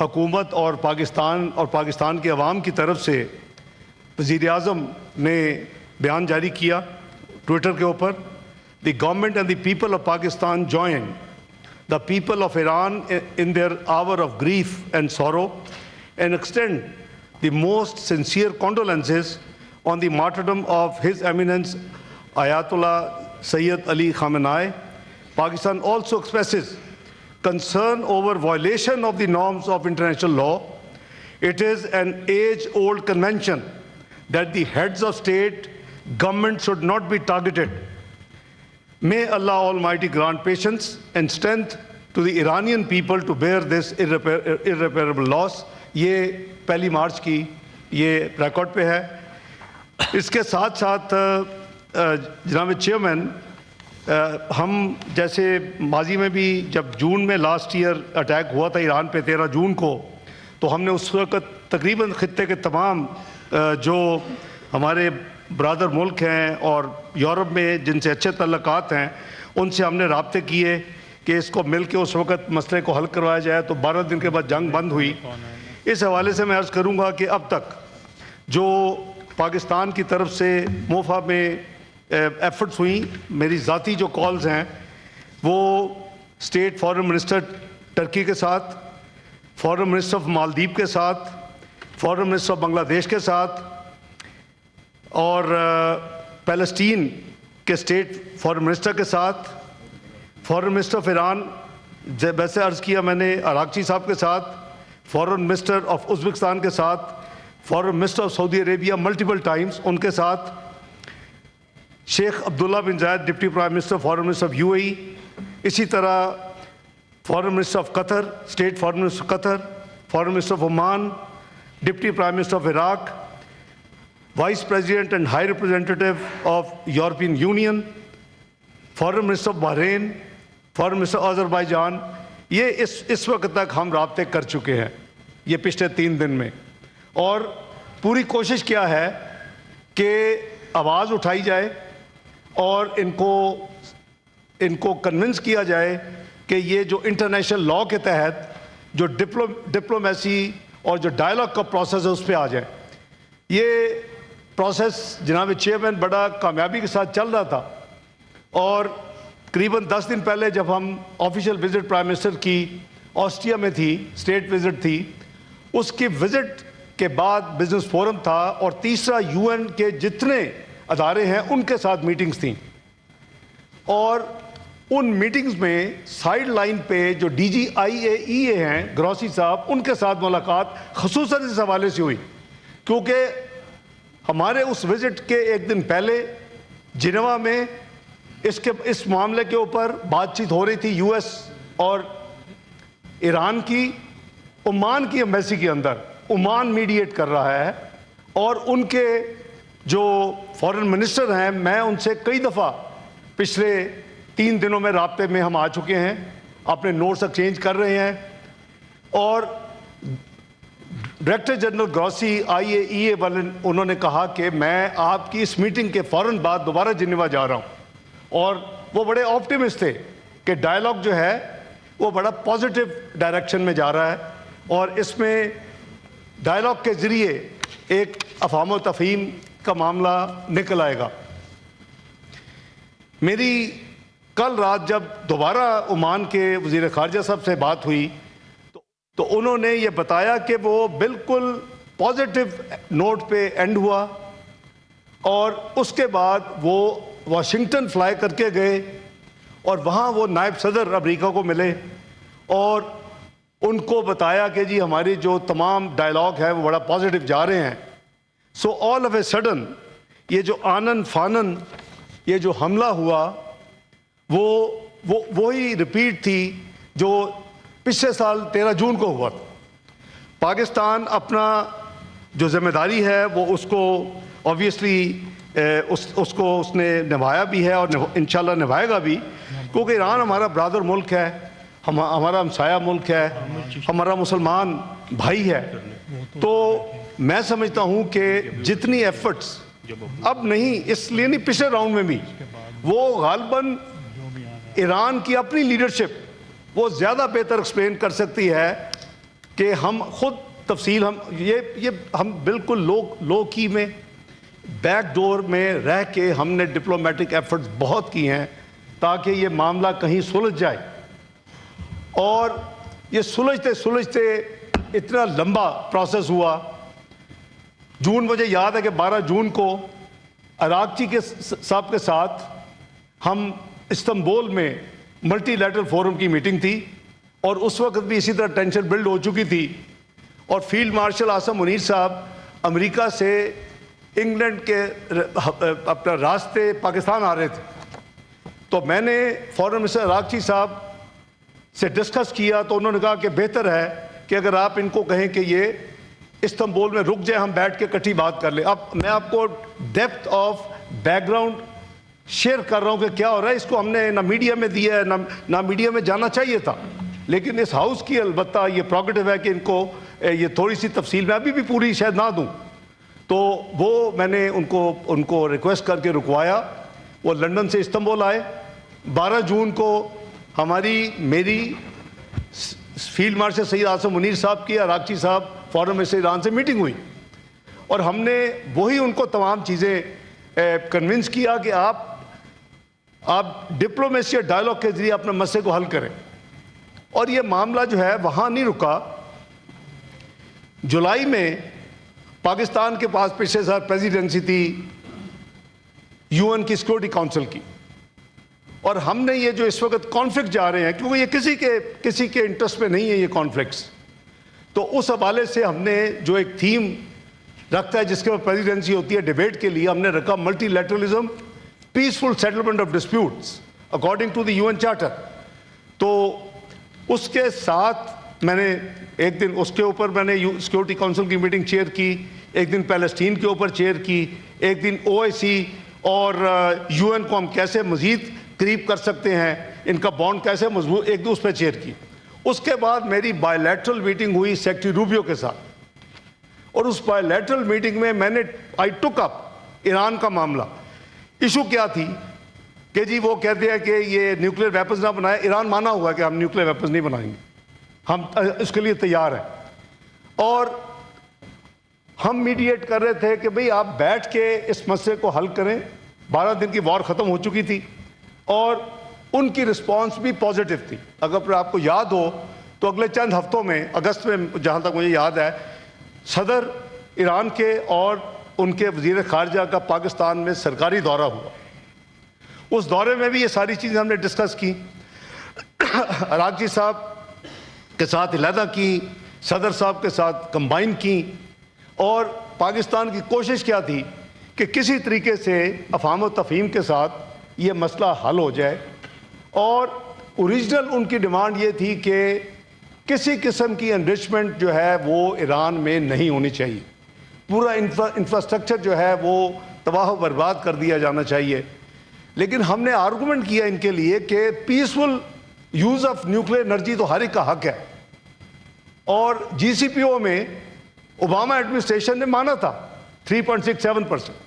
حکومت اور پاکستان کے عوام کی طرف سے وزیر اعظم نے بیان جاری کیا ٹویٹر کے اوپر. The government and the people of Pakistan join the people of Iran in their hour of grief and sorrow and extend the most sincere condolences on the martyrdom of His Eminence Ayatollah Sayyid Ali Khamenei. Pakistan also expresses concern over violation of the norms of international law. It is an age-old convention that the heads of state, government should not be targeted. May Allah Almighty grant patience and strength to the Iranian people to bear this irreparable loss. یہ 1 مارچ کی یہ record پہ ہے. اس کے ساتھ ساتھ جناب chairman, ہم جیسے ماضی میں بھی جب جون میں لاسٹ ایئر اٹیک ہوا تھا ایران پہ 13 جون کو، تو ہم نے اس وقت تقریباً خطے کے تمام جو ہمارے برادر ملک ہیں اور یورپ میں جن سے اچھے تعلقات ہیں ان سے ہم نے رابطے کیے کہ اس کو مل کے اس وقت مسئلے کو حل کروایا جائے. تو 12 دن کے بعد جنگ بند ہوئی. اس حوالے سے میں عرض کروں گا کہ اب تک جو پاکستان کی طرف سے موفا میں ایفرٹس ہوئیں، میری ذاتی جو کالز ہیں وہ اسٹیٹ فارن منسٹر ٹرکی کے ساتھ، فارن منسٹر آف مالدیپ کے ساتھ، فارن منسٹر آف بنگلہ دیش کے ساتھ اور پیلسٹین کے اسٹیٹ فارن منسٹر کے ساتھ، فارن منسٹر آف ایران ویسے عرض کیا میں نے عراقچی صاحب کے ساتھ، فارن منسٹر آف ازبکستان کے ساتھ، foreign minister of Saudi Arabia multiple times ان کے ساتھ، Sheikh Abdullah bin Zayed deputy prime minister foreign minister of U A E, اسی طرح foreign minister of Qatar, state foreign minister Qatar, foreign minister of Oman, deputy prime minister of Iraq, vice president and high representative of European Union, foreign minister of Bahrain, foreign minister Azerbaijan. یہ اس وقت تک ہم رابطے کر چکے ہیں یہ پچھلے 3 دن میں. اور پوری کوشش کیا ہے کہ آواز اٹھائی جائے اور ان کو کنونس کیا جائے کہ یہ جو انٹرنیشنل لاء کے تحت جو ڈپلومیسی اور جو ڈائلاگ کا پروسیس ہے اس پہ آ جائے. یہ پروسیس جناب چیئرمین بڑا کامیابی کے ساتھ چل رہا تھا اور قریباً 10 دن پہلے جب ہم آفیشیل وزٹ پرائم منسٹر کی آسٹریا میں تھی، اسٹیٹ وزٹ تھی، اس کی وزٹ کے بعد بزنس فورم تھا اور تیسرا یو این کے جتنے ادارے ہیں ان کے ساتھ میٹنگز تھیں. اور ان میٹنگز میں سائیڈ لائن پہ جو ڈی جی آئی اے ای اے ہیں گروسی صاحب، ان کے ساتھ ملاقات خصوصاً اس حوالے سے ہوئی کیونکہ ہمارے اس وزٹ کے 1 دن پہلے جنیوا میں اس معاملے کے اوپر بات چیت ہو رہی تھی یو ایس اور ایران کی. عمان کی ایمبیسی کے اندر عمان میڈیٹ کر رہا ہے اور ان کے جو فارن منسٹر ہیں میں ان سے کئی دفعہ پچھلے 3 دنوں میں رابطے میں ہم آ چکے ہیں، اپنے نوٹس ایکسچینج کر رہے ہیں. اور ڈائریکٹر جنرل گروسی آئی اے ای اے والے انہوں نے کہا کہ میں آپ کی اس میٹنگ کے فوراً بعد دوبارہ جنیوا جا رہا ہوں. اور وہ بڑے آپٹیمسٹ تھے کہ ڈائلاگ جو ہے وہ بڑا پازیٹیو ڈائریکشن میں جا رہا ہے اور اس میں ڈائلاگ کے ذریعے ایک افہام و تفہیم کا معاملہ نکل آئے گا. میری کل رات جب دوبارہ عمان کے وزیر خارجہ صاحب سے بات ہوئی تو انہوں نے یہ بتایا کہ وہ بالکل پازیٹیو نوٹ پہ اینڈ ہوا اور اس کے بعد وہ واشنگٹن فلائی کر کے گئے اور وہاں وہ نائب صدر امریکہ کو ملے اور ان کو بتایا کہ جی ہماری جو تمام ڈائلاگ ہے وہ بڑا پازیٹیو جا رہے ہیں. سو آل آف اے سڈن یہ جو آنن فانن یہ جو حملہ ہوا وہی ریپیٹ تھی جو پچھلے سال 13 جون کو ہوا تھا. پاکستان اپنا جو ذمہ داری ہے وہ اس کو آبویسلی اس نے نبھایا بھی ہے اور انشاءاللہ نبھائے گا بھی کیونکہ ایران ہمارا برادر ملک ہے، ہمارا ہمسایہ ملک ہے، ہمارا مسلمان بھائی ہے. تو میں سمجھتا ہوں کہ جتنی ایفرٹس اب نہیں، اس لیے نہیں پچھلے راؤنڈ میں بھی وہ غالباً ایران کی اپنی لیڈرشپ وہ زیادہ بہتر ایکسپلین کر سکتی ہے کہ ہم خود تفصیل ہم بالکل لو کی میں بیک ڈور میں رہ کے ہم نے ڈپلومیٹک ایفرٹس بہت کی ہیں تاکہ یہ معاملہ کہیں سلجھ جائے، اور یہ سلجھتے اتنا لمبا پروسیس ہوا۔ مجھے یاد ہے کہ 12 جون کو اراغچی کے صاحب کے ساتھ ہم استنبول میں ملٹی لیٹرل فورم کی میٹنگ تھی، اور اس وقت بھی اسی طرح ٹینشن بلڈ ہو چکی تھی، اور فیلڈ مارشل عاصم منیر صاحب امریکہ سے انگلینڈ کے اپنا راستے پاکستان آ رہے تھے۔ تو میں نے فورن منسٹر اراغچی صاحب سے ڈسکس کیا، تو انہوں نے کہا کہ بہتر ہے کہ اگر آپ ان کو کہیں کہ یہ استنبول میں رک جائیں، ہم بیٹھ کے اکٹھی بات کر لیں۔ اب میں آپ کو depth of back ground share کر رہا ہوں کہ کیا ہو رہا ہے۔ اس کو ہم نے نہ میڈیا میں دیا ہے، نہ میڈیا میں جانا چاہیے تھا، لیکن اس ہاؤس کی البتہ یہ پروگیٹو ہے کہ ان کو یہ تھوڑی سی تفصیل میں ابھی بھی پوری شاید نہ دوں، تو وہ میں نے ان کو ریکویسٹ کر کے رکوایا۔ وہ لندن سے استنبول آئے۔ 12 جون کو میری فیلڈ مارشل سید عاصم منیر صاحب کی اراغچی صاحب فورن منسٹر ایران سے میٹنگ ہوئی، اور ہم نے وہی ان کو تمام چیزیں کنونس کیا کہ آپ ڈپلومیسی اور ڈائلاگ کے ذریعے اپنے مسئلے کو حل کریں، اور یہ معاملہ جو ہے وہاں نہیں رکا۔ جولائی میں پاکستان کے پاس پچھلے سال پریزیڈنسی تھی UN کی سیکورٹی کونسل کی، اور ہم نے یہ جو اس وقت کانفلکٹ جا رہے ہیں، کیونکہ یہ کسی کے انٹرسٹ میں نہیں ہے یہ کانفلکٹس، تو اس حوالے سے ہم نے جو ایک تھیم رکھتا ہے جس کے اوپر پریزیڈنسی ہوتی ہے ڈیبیٹ کے لیے، ہم نے رکھا multilateralism, peaceful settlement of disputes according to the UN charter. تو اس کے ساتھ میں نے ایک دن اس کے اوپر میں نے سیکورٹی کونسل کی میٹنگ چیئر کی، ایک دن پیلسٹین کے اوپر چیئر کی، ایک دن OIC اور UN کو ہم کیسے مزید قریب کر سکتے ہیں، ان کا بانڈ کیسے مضبوط، ایک دن اس پہ چیئر کی۔ اس کے بعد میری بائی لیٹرل میٹنگ ہوئی سیکریٹری روبیو کے ساتھ، اور اس بائی لیٹرل میٹنگ میں نے آئی ٹک اپ ایران کا معاملہ۔ ایشو کیا تھی کہ جی وہ کہتے ہیں کہ یہ نیوکلیر ویپنز نہ بنائے۔ ایران مانا ہوا کہ ہم نیوکلیر ویپنز نہیں بنائیں گے، ہم اس کے لیے تیار ہیں، اور ہم میڈیٹ کر رہے تھے کہ بھئی آپ بیٹھ کے اس مسئلے کو حل کریں۔ 12 دن کی وار ختم ہو چکی تھی، اور ان کی رسپانس بھی پازیٹو تھی۔ اگر آپ کو یاد ہو تو اگلے چند ہفتوں میں، اگست میں جہاں تک مجھے یاد ہے، صدر ایران کے اور ان کے وزیر خارجہ کا پاکستان میں سرکاری دورہ ہوا۔ اس دورے میں بھی یہ ساری چیزیں ہم نے ڈسکس کی، اراغچی صاحب کے ساتھ علیحدہ کی، صدر صاحب کے ساتھ کمبائن کی، اور پاکستان کی کوشش کیا تھی کہ کسی طریقے سے افہام و تفہیم کے ساتھ یہ مسئلہ حل ہو جائے۔ اور اوریجنل ان کی ڈیمانڈ یہ تھی کہ کسی قسم کی انرچمنٹ جو ہے وہ ایران میں نہیں ہونی چاہیے، پورا انفراسٹرکچر جو ہے وہ تباہ و برباد کر دیا جانا چاہیے۔ لیکن ہم نے آرگومنٹ کیا ان کے لیے کہ peaceful use of nuclear energy تو ہر ایک کا حق ہے، اور GCPO میں اوباما ایڈمنسٹریشن نے مانا تھا 3.67%۔